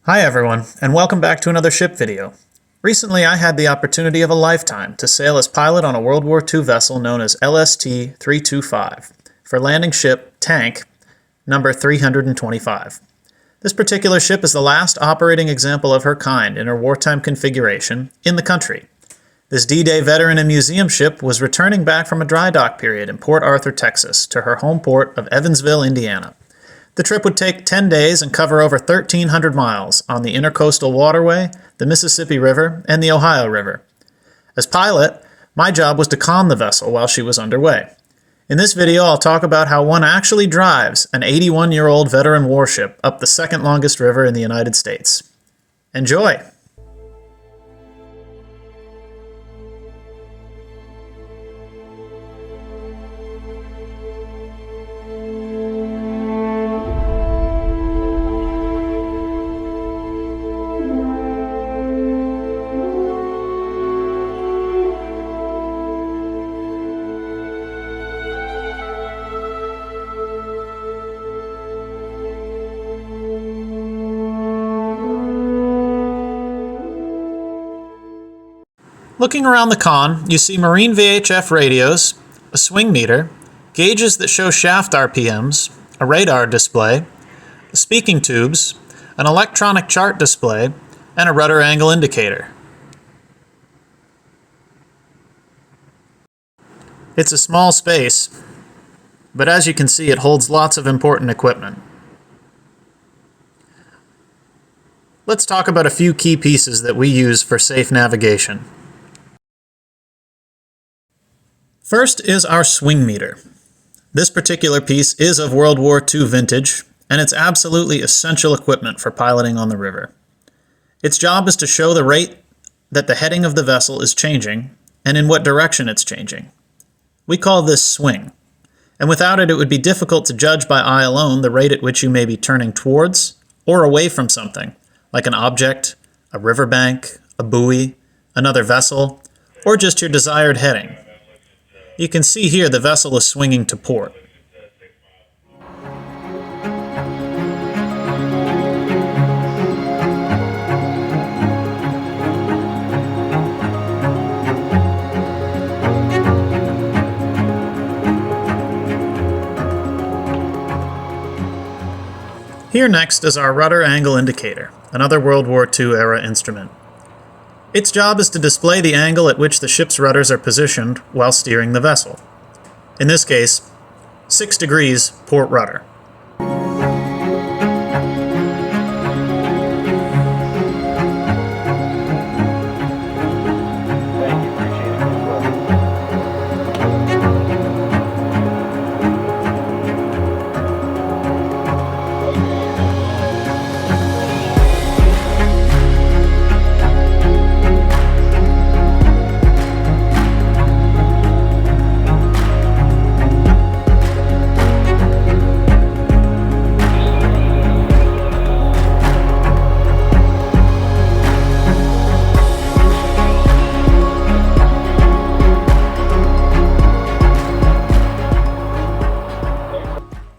Hi everyone, and welcome back to another ship video. Recently I had the opportunity of a lifetime to sail as pilot on a World War II vessel known as LST-325 for landing ship tank number 325. This particular ship is the last operating example of her kind in her wartime configuration in the country. This D-Day veteran and museum ship was returning back from a dry dock period in Port Arthur, Texas to her home port of Evansville, Indiana. The trip would take 10 days and cover over 1,300 miles on the Intercoastal Waterway, the Mississippi River, and the Ohio River. As pilot, my job was to calm the vessel while she was underway. In this video, I'll talk about how one actually drives an 81-year-old veteran warship up the second longest river in the United States. Enjoy! Looking around the con, you see marine VHF radios, a swing meter, gauges that show shaft RPMs, a radar display, speaking tubes, an electronic chart display, and a rudder angle indicator. It's a small space, but as you can see, it holds lots of important equipment. Let's talk about a few key pieces that we use for safe navigation. First is our swing meter. This particular piece is of World War II vintage, and it's absolutely essential equipment for piloting on the river. Its job is to show the rate that the heading of the vessel is changing, and in what direction it's changing. We call this swing, and without it, it would be difficult to judge by eye alone the rate at which you may be turning towards or away from something, like an object, a riverbank, a buoy, another vessel, or just your desired heading. You can see here the vessel is swinging to port. Here next is our rudder angle indicator, another World War II era instrument. Its job is to display the angle at which the ship's rudders are positioned while steering the vessel. In this case, 6 degrees port rudder.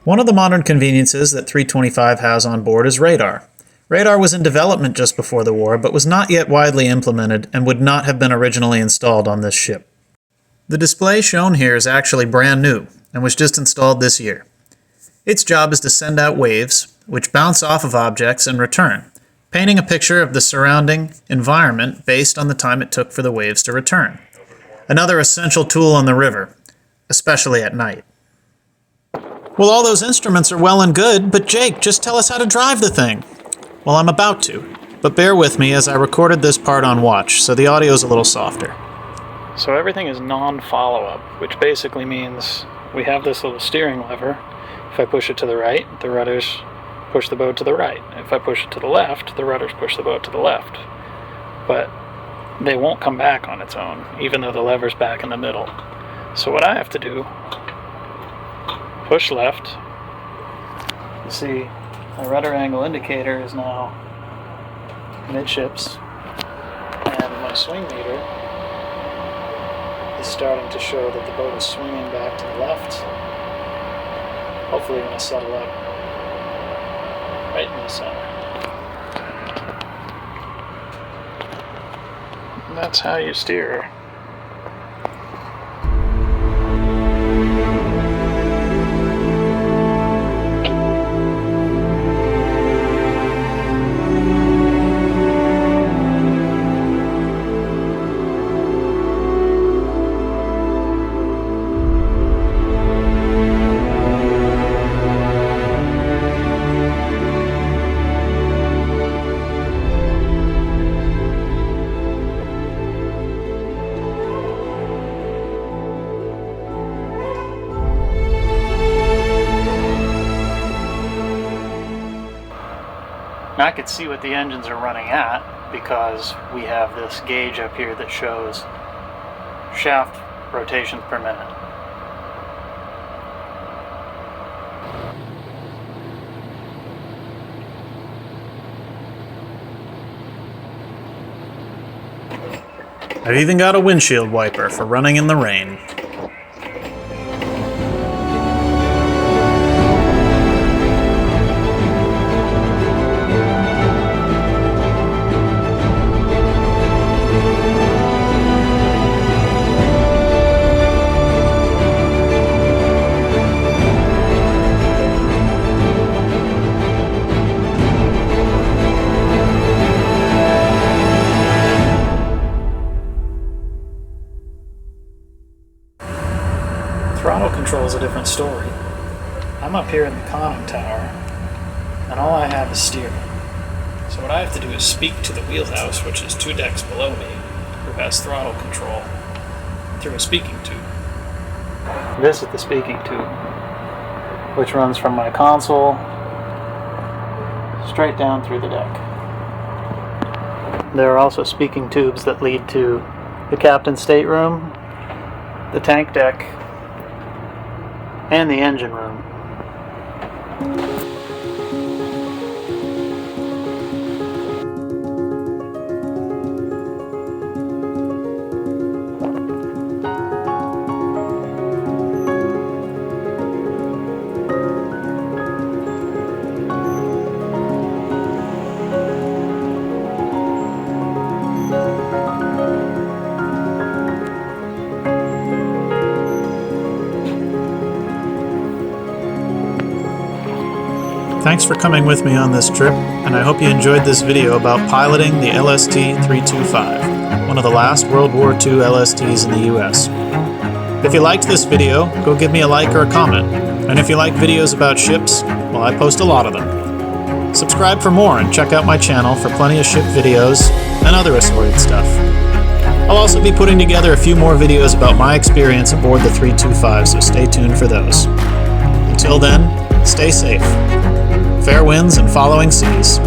One of the modern conveniences that 325 has on board is radar. Radar was in development just before the war, but was not yet widely implemented and would not have been originally installed on this ship. The display shown here is actually brand new and was just installed this year. Its job is to send out waves, which bounce off of objects and return, painting a picture of the surrounding environment based on the time it took for the waves to return. Another essential tool on the river, especially at night. Well, all those instruments are well and good, but Jake, just tell us how to drive the thing. Well, I'm about to, but bear with me as I recorded this part on watch, so the audio is a little softer. So everything is non-follow-up, which basically means we have this little steering lever. If I push it to the right, the rudders push the boat to the right. If I push it to the left, the rudders push the boat to the left. But they won't come back on its own, even though the lever's back in the middle. So what I have to do, push left. You see, my rudder angle indicator is now midships, and my swing meter is starting to show that the boat is swinging back to the left. Hopefully going to settle up right in the center. that's how you steer. Now I could see what the engines are running at because we have this gauge up here that shows shaft rotations per minute. I've even got a windshield wiper for running in the rain. Throttle control is a different story. I'm up here in the conning tower, and all I have is steering. So what I have to do is speak to the wheelhouse, which is 2 decks below me, who has throttle control, through a speaking tube. This is the speaking tube, which runs from my console straight down through the deck. There are also speaking tubes that lead to the captain's stateroom, the tank deck, and the engine room. Thanks for coming with me on this trip, and I hope you enjoyed this video about piloting the LST-325, one of the last World War II LSTs in the US. If you liked this video, go give me a like or a comment, and if you like videos about ships, well, I post a lot of them. Subscribe for more and check out my channel for plenty of ship videos and other assorted stuff. I'll also be putting together a few more videos about my experience aboard the 325, so stay tuned for those. Until then, stay safe. Fair winds and following seas.